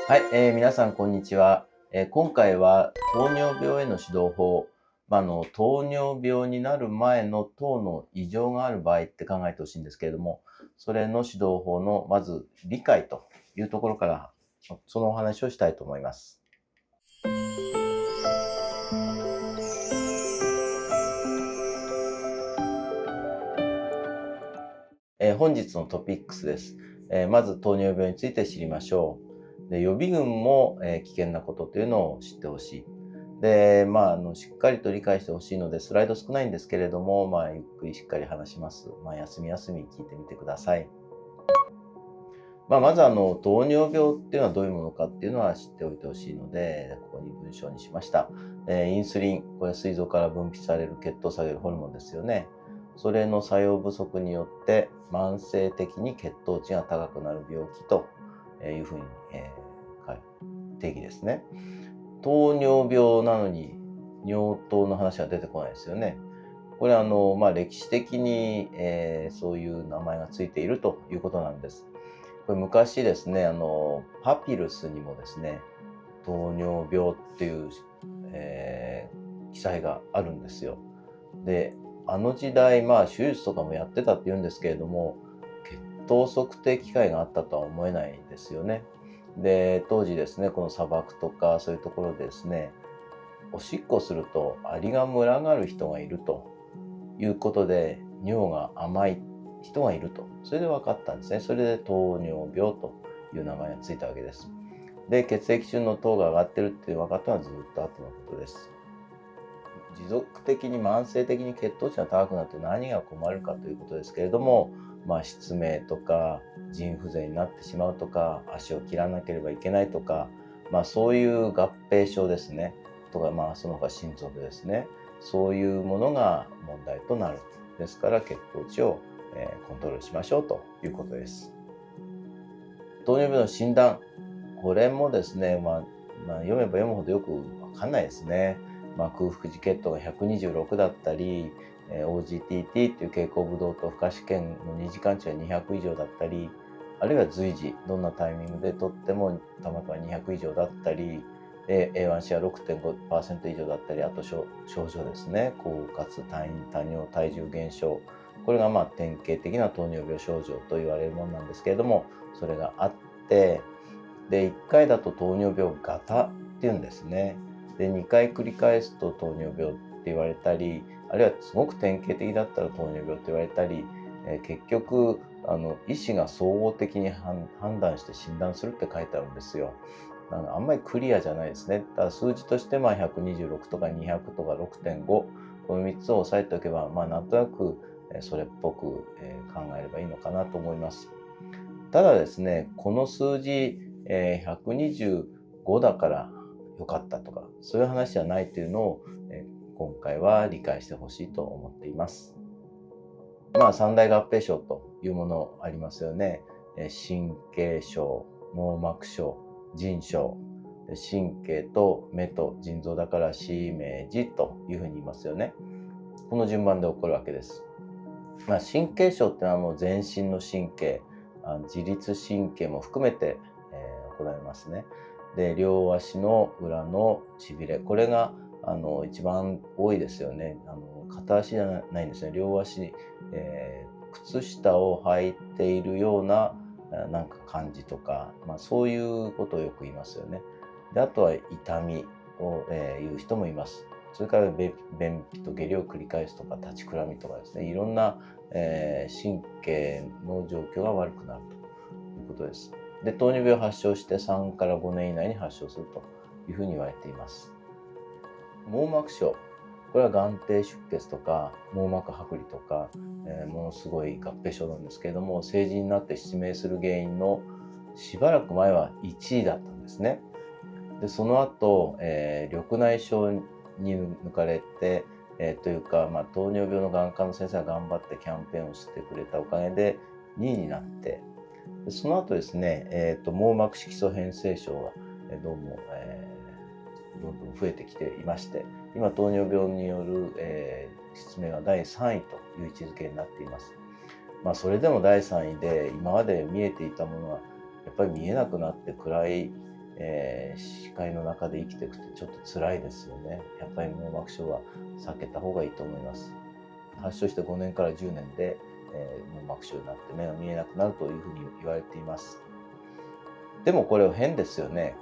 はい、皆さんこんにちは。今回は糖尿病への指導法、糖尿病になる前の糖の異常がある場合って考えてほしいんですけれども、それの指導法のまず理解というところから、そのお話をしたいと思います。本日のトピックスです。まず糖尿病について知りましょう。で、予備軍も、危険なことというのを知ってほしい。で、しっかりと理解してほしいので、スライド少ないんですけれども、ゆっくりしっかり話します。休み休み聞いてみてください。まず糖尿病っていうのはどういうものかっていうのは知っておいてほしいので、ここに文章にしました。インスリン、これ膵臓から分泌される血糖を下げるホルモンですよね。それの作用不足によって慢性的に血糖値が高くなる病気というふうに、定義ですね。糖尿病なのに尿糖の話は出てこないですよね。これは歴史的に、そういう名前がついているということなんです。これ昔ですね、パピルスにもですね、糖尿病っていう、記載があるんですよ。で、あの時代、手術とかもやってたって言うんですけれども、血糖測定機械があったとは思えないですよね。で、当時ですね、この砂漠とかそういうところでですね、おしっこするとアリが群がる人がいるということで、尿が甘い人がいると。それで分かったんですね。それで糖尿病という名前がついたわけです。で、血液中の糖が上がってるっていう分かったのはずっと後のことです。持続的に慢性的に血糖値が高くなって何が困るかということですけれども、失明とか腎不全になってしまうとか、足を切らなければいけないとか、そういう合併症ですね。とか、その他心臓病ですね。そういうものが問題となる。ですから血糖値をコントロールしましょうということです。糖尿病の診断。これもですね、読めば読むほどよくわかんないですね。空腹時血糖が126だったり、OGTT っていう経口ブドウ糖負荷試験の2時間値は200以上だったり、あるいは随時、どんなタイミングで取ってもたまたま200以上だったり、A1C は 6.5% 以上だったり、あと症状ですね。狡猾、退院、多尿、体重減少。これが典型的な糖尿病症状と言われるものなんですけれども、それがあって、で、1回だと糖尿病型っていうんですね。で、2回繰り返すと糖尿病って言われたり、あるいはすごく典型的だったら糖尿病って言われたり、結局、医師が総合的に判断して診断するって書いてあるんですよ。あんまりクリアじゃないですね。ただ数字として126とか200とか 6.5、この3つを押さえておけば、なんとなくそれっぽく考えればいいのかなと思います。ただですね、この数字、125だから良かったとか、そういう話じゃないというのを、今回は理解してほしいと思っています。三大合併症というものありますよね。神経症、網膜症、腎症。神経と目と腎臓だからシメジというふうに言いますよね。この順番で起こるわけです。神経症っていうのはもう全身の神経、自律神経も含めて、行いますね。で、両足の裏のしびれ、これが一番多いですよね。片足じゃないんですね。両足、靴下を履いているようななんか感じとか、そういうことをよく言いますよね。で、あとは痛みを、言う人もいます。それから便秘と下痢を繰り返すとか立ちくらみとかですね、いろんな、神経の状況が悪くなるということです。で、糖尿病を発症して3から5年以内に発症するというふうに言われています。網膜症。これは眼底出血とか網膜剥離とか、ものすごい合併症なんですけれども、成人になって失明する原因のしばらく前は1位だったんですね。で、その後、緑内障に抜かれて、というか、糖尿病の眼科の先生が頑張ってキャンペーンをしてくれたおかげで2位になって、でその後ですね、網膜色素変性症は、どうも、どんどん増えてきていまして、今糖尿病による、失明は第3位という位置づけになっています。それでも第3位で今まで見えていたものはやっぱり見えなくなって暗い視界の中で生きていくってちょっと辛いですよね。やっぱり網膜症は避けた方がいいと思います。発症して5年から10年で、網膜症になって目が見えなくなるというふうに言われています。でもこれは変ですよね。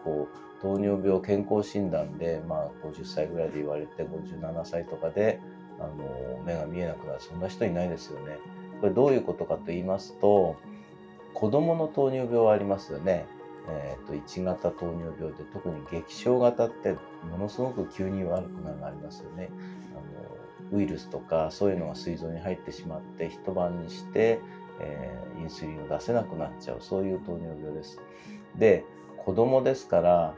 糖尿病健康診断で、50歳ぐらいで言われて57歳とかで目が見えなくなる、そんな人いないですよね。これどういうことかと言いますと、子供の糖尿病はありますよね。1型糖尿病で特に激小型ってものすごく急に悪くなるのありますよね。ウイルスとかそういうのが膵臓に入ってしまって一晩にして、インスリンを出せなくなっちゃう、そういう糖尿病です。で、子供ですから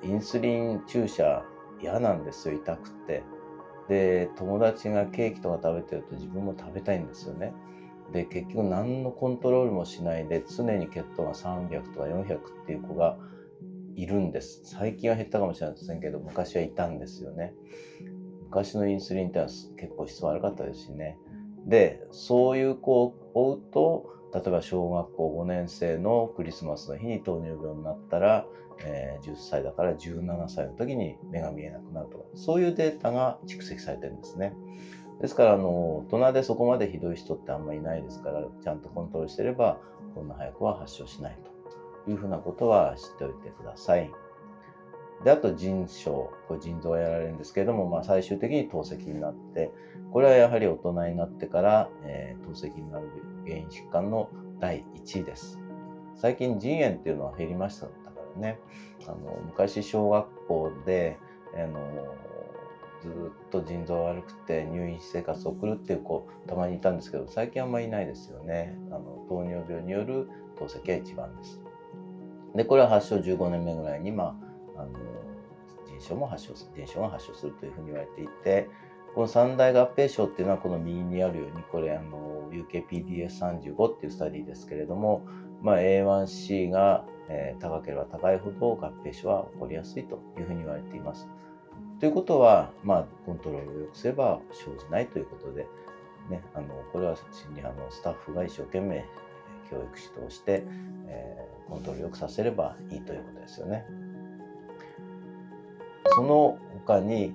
インスリン注射嫌なんですよ、痛くって。で、友達がケーキとか食べてると自分も食べたいんですよね。で、結局何のコントロールもしないで常に血糖が300とか400っていう子がいるんです。最近は減ったかもしれませんけど、昔はいたんですよね。昔のインスリンってのは結構質悪かったですしね。で、そういう子を追うと、例えば小学校5年生のクリスマスの日に糖尿病になったら、10歳だから17歳の時に目が見えなくなるとか、そういうデータが蓄積されてるんですね。ですから大人でそこまでひどい人ってあんまりいないですから、ちゃんとコントロールしてればこんな早くは発症しないというふうなことは知っておいてください。で、あと腎症、これ腎臓がやられるんですけれども、最終的に透析になって、これはやはり大人になってから、透析になる原因疾患の第1位です。最近腎炎っていうのは減りましたからね。昔小学校でずっと腎臓悪くて入院生活を送るっていう子たまにいたんですけど、最近あんまりいないですよね。糖尿病による透析が一番です。で、これは発症15年目ぐらいに、腎症が発症するというふうに言われていて、この三大合併症っていうのはこの右にあるように、これUKPDS35 っていうスタディですけれども、A1C が高ければ高いほど合併症は起こりやすいというふうに言われています。ということは、コントロールを良くすれば生じないということで、ね、これは心理派のスタッフが一生懸命教育指導して、コントロールよくさせればいいということですよね。その他に、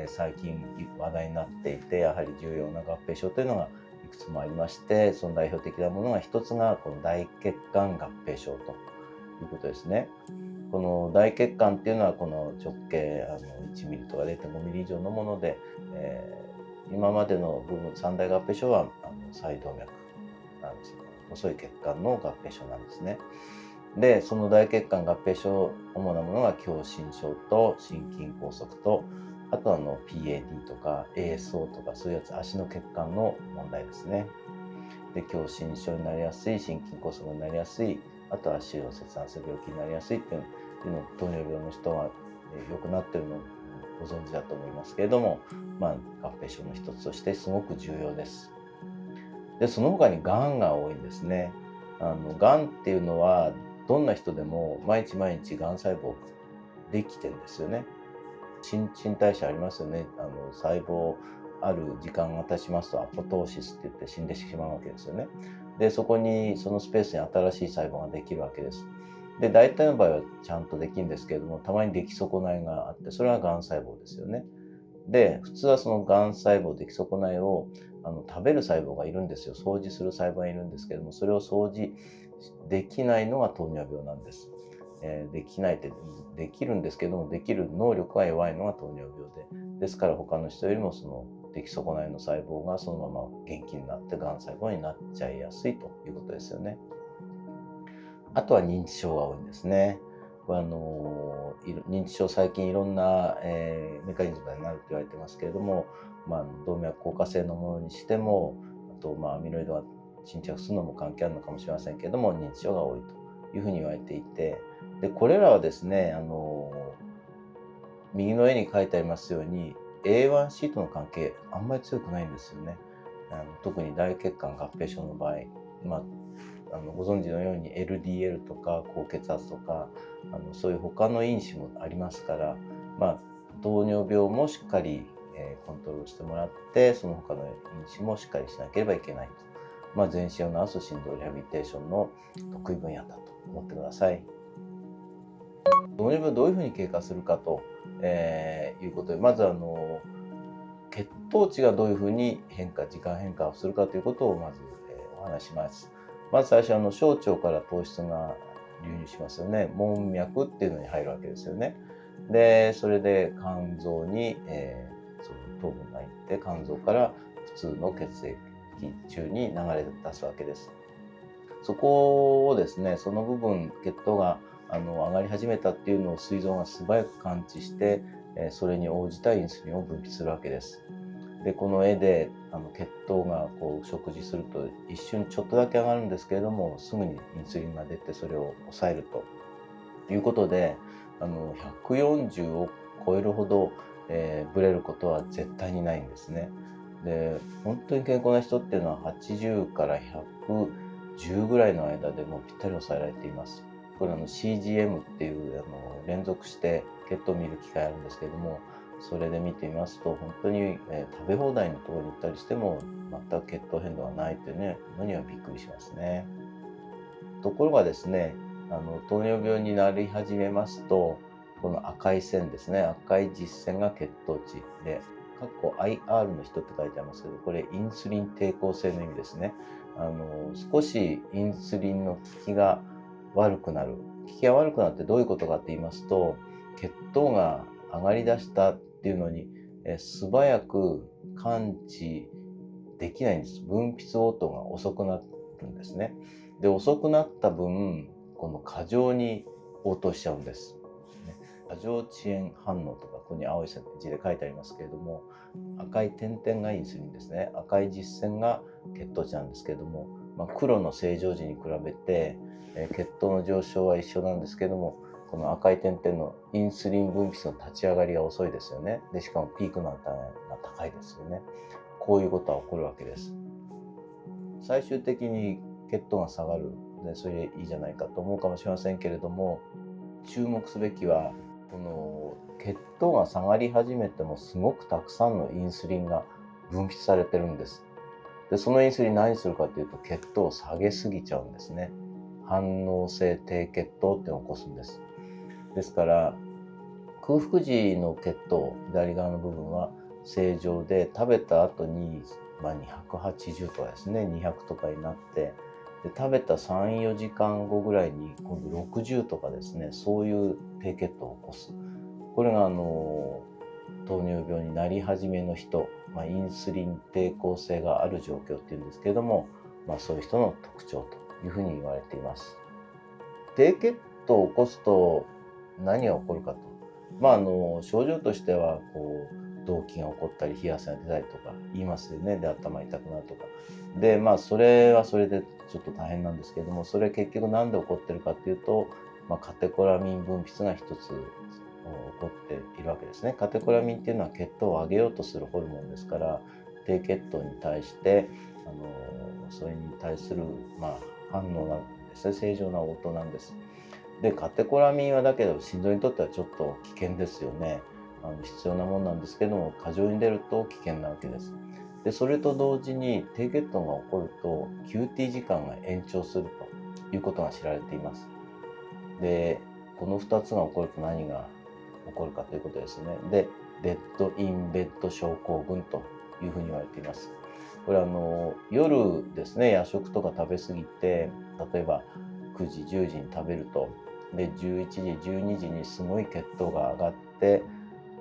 最近話題になっていて、やはり重要な合併症というのがいくつもありまして、その代表的なものが一つがこの大血管合併症ということですね。この大血管っていうのはこの直径1ミリとか 0.5 ミリ以上のもので、今までの部分三大合併症は細動脈なんですよ。細い血管の合併症なんですね。で、その大血管合併症、主なものが狭心症と心筋梗塞と、あとPAD とか ASO とかそういうやつ、足の血管の問題ですね。で、狭心症になりやすい、心筋梗塞になりやすい、あとは足を切断する病気になりやすいっていうのを糖尿病の人が良くなってるのをご存知だと思いますけれども、合併症の一つとしてすごく重要です。で、その他にがんが多いんですね。がんっていうのはどんな人でも毎日毎日がん細胞できてるんですよね。新陳代謝ありますよね。細胞ある時間が経ちますとアポトーシスって言って死んでしまうわけですよね。で、そこにそのスペースに新しい細胞ができるわけです。で、大体の場合はちゃんとできるんですけれども、たまに出来損ないがあって、それはがん細胞ですよね。で、普通はそのがん細胞、出来損ないを食べる細胞がいるんですよ。掃除する細胞がいるんですけれども、それを掃除できないのが糖尿病なんです。できないってできるんですけども、できる能力が弱いのが糖尿病で、ですから他の人よりもその出来損ないの細胞がそのまま元気になってがん細胞になっちゃいやすいということですよね。あとは認知症が多いんですね。これ認知症最近いろんな、メカニズムになると言われてますけれども、動脈硬化性のものにしても、あとアミロイドが沈着するのも関係あるのかもしれませんけれども、認知症が多いというふうに言われていて、でこれらはですね、右の絵に書いてありますように A1C との関係あんまり強くないんですよね。特に大血管合併症の場合、ご存知のように LDL とか高血圧とかそういう他の因子もありますから、糖尿病もしっかり、コントロールしてもらって、その他の因子もしっかりしなければいけないと。全身を治す心臓リハビリテーションの得意分野だと思ってください。糖尿病はどういうふうに経過するかと、いうことで、まず血糖値がどういうふうに時間変化をするかということをまず、お話しします。まず最初小腸から糖質が流入しますよね。門脈っていうのに入るわけですよね。でそれで肝臓に、その糖分がいって肝臓から普通の血液中に流れ出すわけです。そこをですね、その部分血糖が上がり始めたっていうのを膵臓が素早く感知して、それに応じたインスリンを分泌するわけです。でこの絵で血糖が食事すると一瞬ちょっとだけ上がるんですけれども、すぐにインスリンが出てそれを抑えるということで、140を超えるほど、ブレることは絶対にないんですね。で本当に健康な人っていうのは80から110ぐらいの間でもうぴったり抑えられています。これCGM っていう連続して血糖を見る機会あるんですけれども、それで見てみますと本当に、食べ放題のところに行ったりしても全く血糖変動がないというのにはびっくりしますね。ところがですね、糖尿病になり始めますと、この赤い線ですね、赤い実線が血糖値で、IR の人って書いてありますけど、これインスリン抵抗性の意味ですね。少しインスリンの効きが悪くなる。効きが悪くなってどういうことかって言いますと、血糖が上がりだしたっていうのに、素早く感知できないんです。分泌応答が遅くなるんですね。で遅くなった分この過剰に応答しちゃうんです。過剰遅延反応とかここに青い字で書いてありますけれども、赤い点々がインスリンですね。赤い実線が血糖値なんですけれども、黒の正常時に比べて、血糖の上昇は一緒なんですけれども、この赤い点々のインスリン分泌の立ち上がりが遅いですよね。でしかもピークの値が高いですよね。こういうことは起こるわけです。最終的に血糖が下がるでそれでいいじゃないかと思うかもしれませんけれども、注目すべきはこの血糖が下がり始めてもすごくたくさんのインスリンが分泌されてるんです。でそのインスリン何するかというと血糖を下げすぎちゃうんですね。反応性低血糖っていうのを起こすんです。ですから空腹時の血糖左側の部分は正常で、食べた後に、280とかですね200とかになって、で食べた 3,4 時間後ぐらいに今度60とかですね、そういう低血糖を起こす。これが糖尿病になり始めの人、インスリン抵抗性がある状況っていうんですけれども、そういう人の特徴というふうに言われています。低血糖を起こすと何が起こるかと、症状としては動悸が起こったり冷や汗が出たりとか言いますよね。で頭痛くなるとかで、それはそれでちょっと大変なんですけれども、それ結局何で起こってるかっていうと、カテコラミン分泌が一つ起こっているわけですね。カテコラミンっていうのは血糖を上げようとするホルモンですから、低血糖に対してそれに対する、反応なんですね。正常な応答なんです。でカテコラミンはだけど心臓にとってはちょっと危険ですよね。必要なものなんですけども、過剰に出ると危険なわけです。でそれと同時に低血糖が起こると QT 時間が延長するということが知られています。でこの2つが起こると何が起こるかということですね。でデッドインベッド症候群というふうに言われています。これ夜ですね、夜食とか食べ過ぎて、例えば9時10時に食べると、で11時12時にすごい血糖が上がって、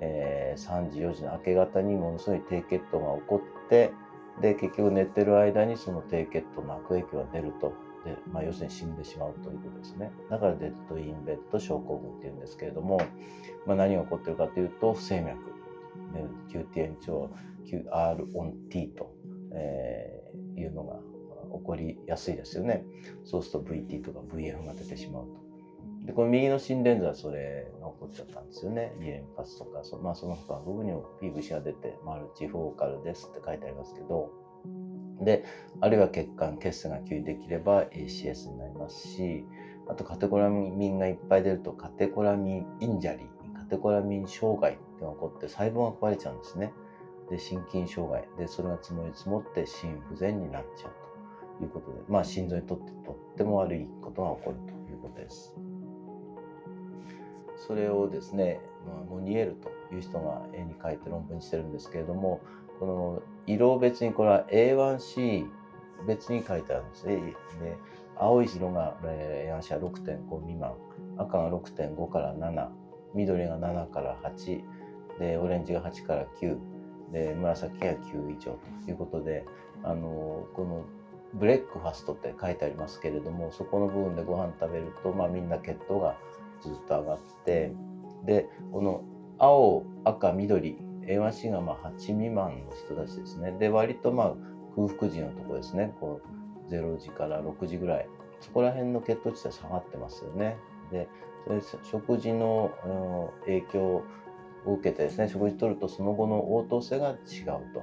3時4時の明け方にものすごい低血糖が起こって、で結局寝てる間にその低血糖の悪影響が出ると。で要するに死んでしまうということですね。だからデッドインベッド症候群っていうんですけれども、何が起こっているかというと、不整脈、QT 延長 QR on T と、いうのが起こりやすいですよね。そうすると VT とか VF が出てしまうと。でこの右の心電図はそれが起こっちゃったんですよね。2連発とかその他の部分にも P 節が出てマルチフォーカルですって書いてありますけど、であるいは血栓が急にできれば ACS になりますし、あとカテコラミンがいっぱい出るとカテコラミンインジャリー、カテコラミン障害っていうのが起こって細胞が壊れちゃうんですね。で心筋障害でそれが積もり積もって心不全になっちゃうということで、心臓にとってとっても悪いことが起こるということです。それをですね、モニエルという人が絵に描いて論文にしてるんですけれども、この色別にこれは A1C 別に書いてあるんですね。で、青い色が A1C は 6.5 未満、赤が 6.5 から7、緑が7から8、でオレンジが8から9、で紫が9以上ということで、このブレックファストって書いてありますけれども、そこの部分でご飯食べると、みんな血糖がずっと上がって、でこの青赤緑 A1C が8未満の人たちですね。で割と空腹時のところですね、こう0時から6時ぐらい、そこら辺の血糖値は下がってますよね。でそれ食事の影響を受けてですね、食事取るとその後の応答性が違うと。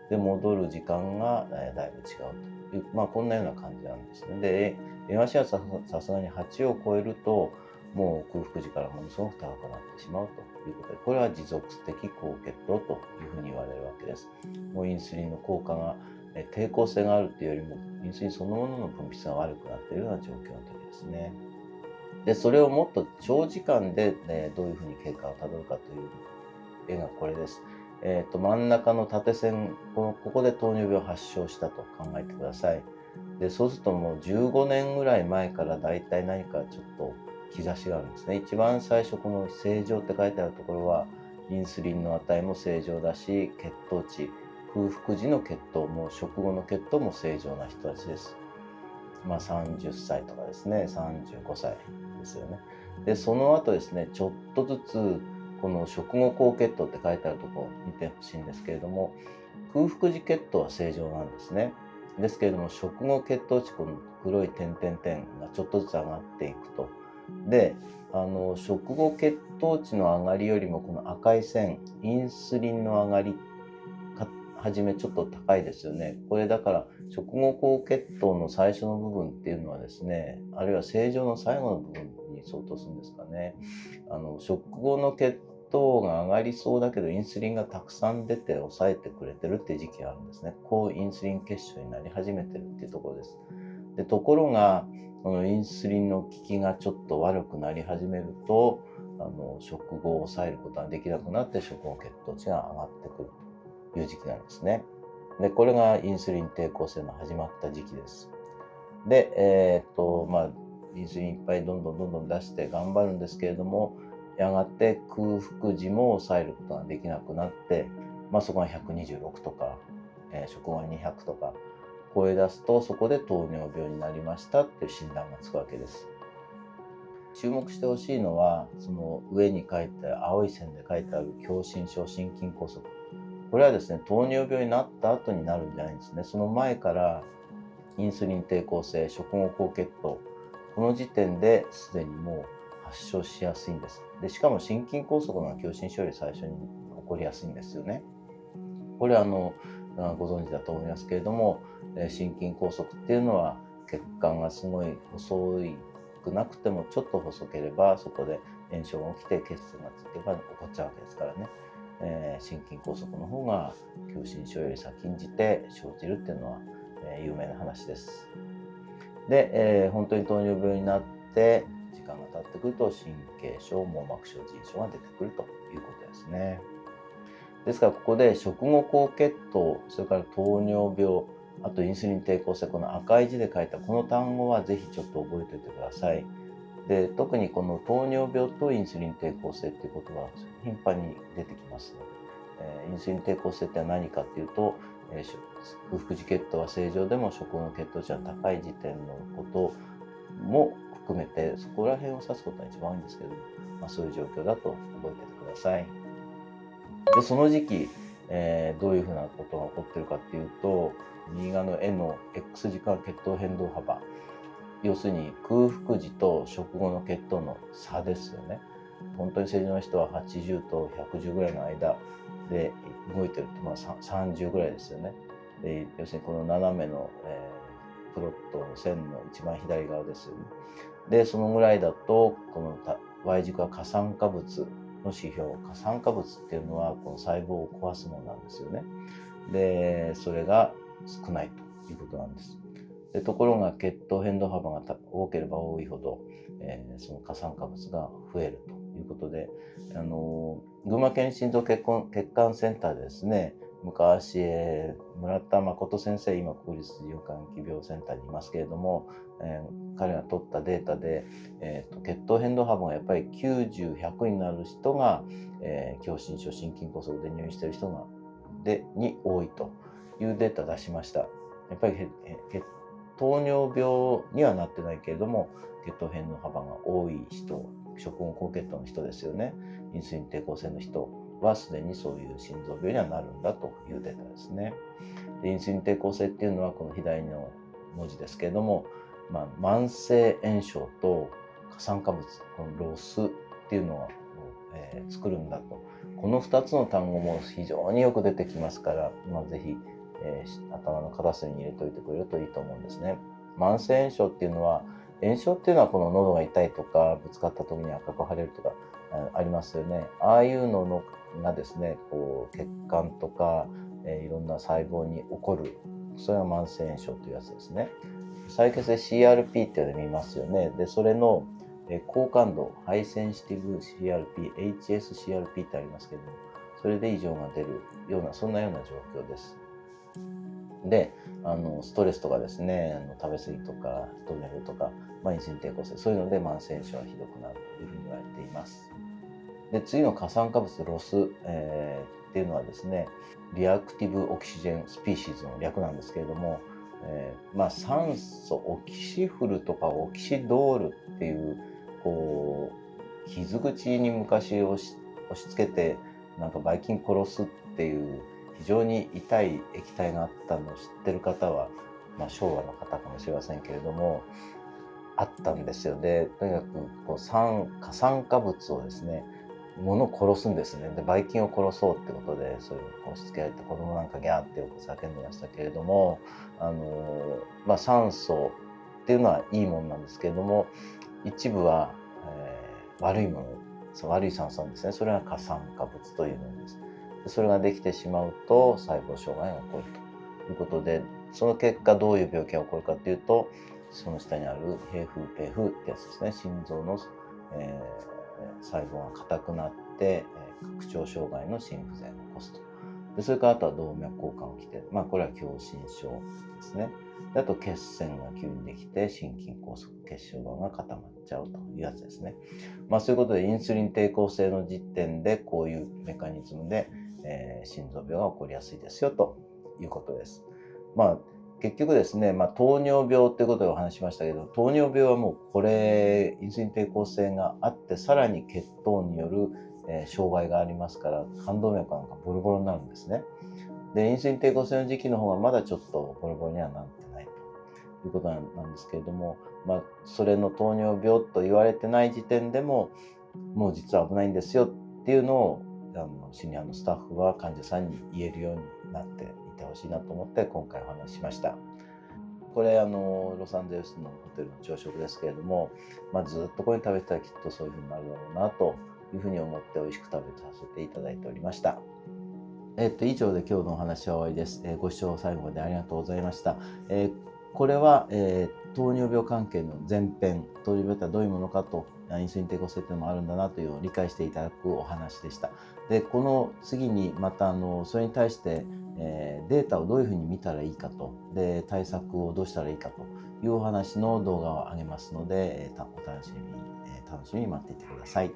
で戻る時間がだいぶ違うという、こんなような感じなんですね。で A1C はさすがに8を超えるともう空腹時からものすごく高くなってしまうということで、これは持続的高血糖というふうに言われるわけです。もうインスリンの効果が抵抗性があるというよりも、インスリンそのものの分泌が悪くなっているような状況の時ですね。でそれをもっと長時間で、どういうふうに経過をたどるかという絵がこれです。真ん中の縦線、ここで糖尿病を発症したと考えてください。でそうするともう15年ぐらい前からだいたい何かちょっと兆しがあるんですね。一番最初この正常って書いてあるところはインスリンの値も正常だし、血糖値、空腹時の血糖も食後の血糖も正常な人たちです。30歳とかですね、35歳ですよね。でその後ですね、ちょっとずつこの食後高血糖って書いてあるところを見てほしいんですけれども、空腹時血糖は正常なんですね。ですけれども食後血糖値、この黒い点々がちょっとずつ上がっていくと。で食後血糖値の上がりよりもこの赤い線、インスリンの上がりはじめちょっと高いですよね。これだから食後高血糖の最初の部分っていうのはですね、あるいは正常の最後の部分に相当するんですかね。食後の血糖が上がりそうだけどインスリンがたくさん出て抑えてくれてるっていう時期があるんですね。高インスリン血症になり始めてるっていうところです。でところがこのインスリンの効きがちょっと悪くなり始めると、食後を抑えることができなくなって食後血糖値が上がってくるという時期なんですね。でこれがインスリン抵抗性の始まった時期です。でインスリンいっぱいどんどん出して頑張るんですけれども、やがて空腹時も抑えることができなくなって、そこが126とか、食後が200とか超え出すと、そこで糖尿病になりましたっていう診断がつくわけです。注目してほしいのは、その上に書いて青い線で書いてある狭心症、心筋梗塞。これはですね、糖尿病になった後になるんじゃないんですね。その前からインスリン抵抗性、食後高血糖、この時点ですでにもう発症しやすいんです。でしかも心筋梗塞の狭心症より最初に起こりやすいんですよね。これはご存知だと思いますけれども、心筋梗塞っていうのは血管がすごい細くなくてもちょっと細ければそこで炎症が起きて血栓がつけば起こっちゃうわけですからね。心筋梗塞の方が狭心症より先んじて生じるっていうのは、有名な話です。で、本当に糖尿病になって時間が経ってくると神経症、網膜症、腎症が出てくるということですね。ですからここで食後高血糖、それから糖尿病、あとインスリン抵抗性、この赤い字で書いたこの単語はぜひちょっと覚えておいてください。で特にこの糖尿病とインスリン抵抗性っていうことは頻繁に出てきますので、インスリン抵抗性って何かっていうと、空腹時血糖は正常でも食後の血糖値が高い時点のことも含めて、そこら辺を指すことが一番多いんですけど、そういう状況だと覚えておいてください。でその時期、どういうふうなことが起こっているかっていうと、右側の N の X 時間血糖変動幅、要するに空腹時と食後の血糖の差ですよね。本当に正常な人は80と110ぐらいの間で動いてると、30ぐらいですよね。で要するにこの斜めの、プロットの線の一番左側ですよね。でそのぐらいだとこの Y 軸は過酸化物の指標。過酸化物っていうのはこの細胞を壊すものなんですよね。でそれが少ないということなんです。でところが血糖変動幅が多ければ多いほど、その過酸化物が増えるということことで、群馬県心臓血管センターでですね、昔、村田誠先生、今国立循環器病センターにいますけれども、彼が取ったデータで、血糖変動幅がやっぱり90、100になる人が、狭心症、心筋梗塞で入院している人に多いというデータを出しました。やっぱり糖尿病にはなってないけれども、血糖変動幅が多い人、食後高血糖の人ですよね、インスリン抵抗性の人はすでにそういう心臓病にはなるんだというデータですね。でインスリン抵抗性っていうのはこの左の文字ですけれども、慢性炎症と過酸化物、このロスっていうのを、作るんだと。この2つの単語も非常によく出てきますから、ぜひ、頭の片隅に入れておいてくれるといいと思うんですね。慢性炎症っていうのは、炎症っていうのはこの喉が痛いとか、ぶつかった時に赤く腫れるとかありますよね。ああいうのがですね、こう血管とか、いろんな細胞に起こる、それが慢性炎症というやつですね。採血で CRP っていうので見ますよね。で、それの高感度、ハイセンシティブ CRP、HSCRP ってありますけども、それで異常が出るような、そんなような状況です。で、ストレスとかですね、食べ過ぎとか、太れるとか、インスリン抵抗性、そういうので慢性炎症がひどくなるというふうに言われています。で、次の過酸化物ロス、っていうのはですね、リアクティブオキシジェンスピーシーズの略なんですけれども、酸素、オキシフルとかオキシドールっていう、こう、傷口に昔押し付けて、なんかばい菌殺すっていう非常に痛い液体があったのを知ってる方は、昭和の方かもしれませんけれども、あったんですよ。で、とにかくこう過酸化物をですね、物を殺すんですね。で、ばい菌を殺そうってことで、そういう押し付けられて子供なんかギャーってよく叫んでましたけれども、酸素っていうのはいいものなんですけれども、一部は、悪いもの、悪い酸素なんですね。それが過酸化物というものです。でそれができてしまうと細胞障害が起こるということで、その結果どういう病気が起こるかというと、その下にある平風平風ってやつですね。心臓の、細胞が硬くなって、拡張障害の心不全を起こすと。でそれからあとは動脈硬化が起きて、これは狭心症ですね。であと血栓が急にできて心筋梗塞、血小板が固まっちゃうというやつですね。そういうことでインスリン抵抗性の時点でこういうメカニズムで、心臓病が起こりやすいですよということです。結局ですね、糖尿病ということでお話しましたけど、糖尿病はもうこれ、インスリン抵抗性があって、さらに血糖による、障害がありますから、冠動脈なんかボロボロになるんですね。で、インスリン抵抗性の時期の方がまだちょっとボロボロにはなってないということなんですけれども、それの糖尿病と言われてない時点でも、もう実は危ないんですよっていうのを、シニアのスタッフは患者さんに言えるようになっていてほしいなと思って今回お話ししました。これロサンゼルスのホテルの朝食ですけれども、ずっとこれ食べてたらきっとそういうふうになるだろうなというふうに思って美味しく食べさせていただいておりました。以上で今日のお話は終わりです。ご視聴最後までありがとうございました。これは、糖尿病関係の前編、糖尿病ってどういうものかと、インスリン抵抗性というのもあるんだなというのを理解していただくお話でした。で、この次にまたそれに対して、データをどういうふうに見たらいいかと、で、対策をどうしたらいいかというお話の動画を上げますので、お楽しみに待っていてください。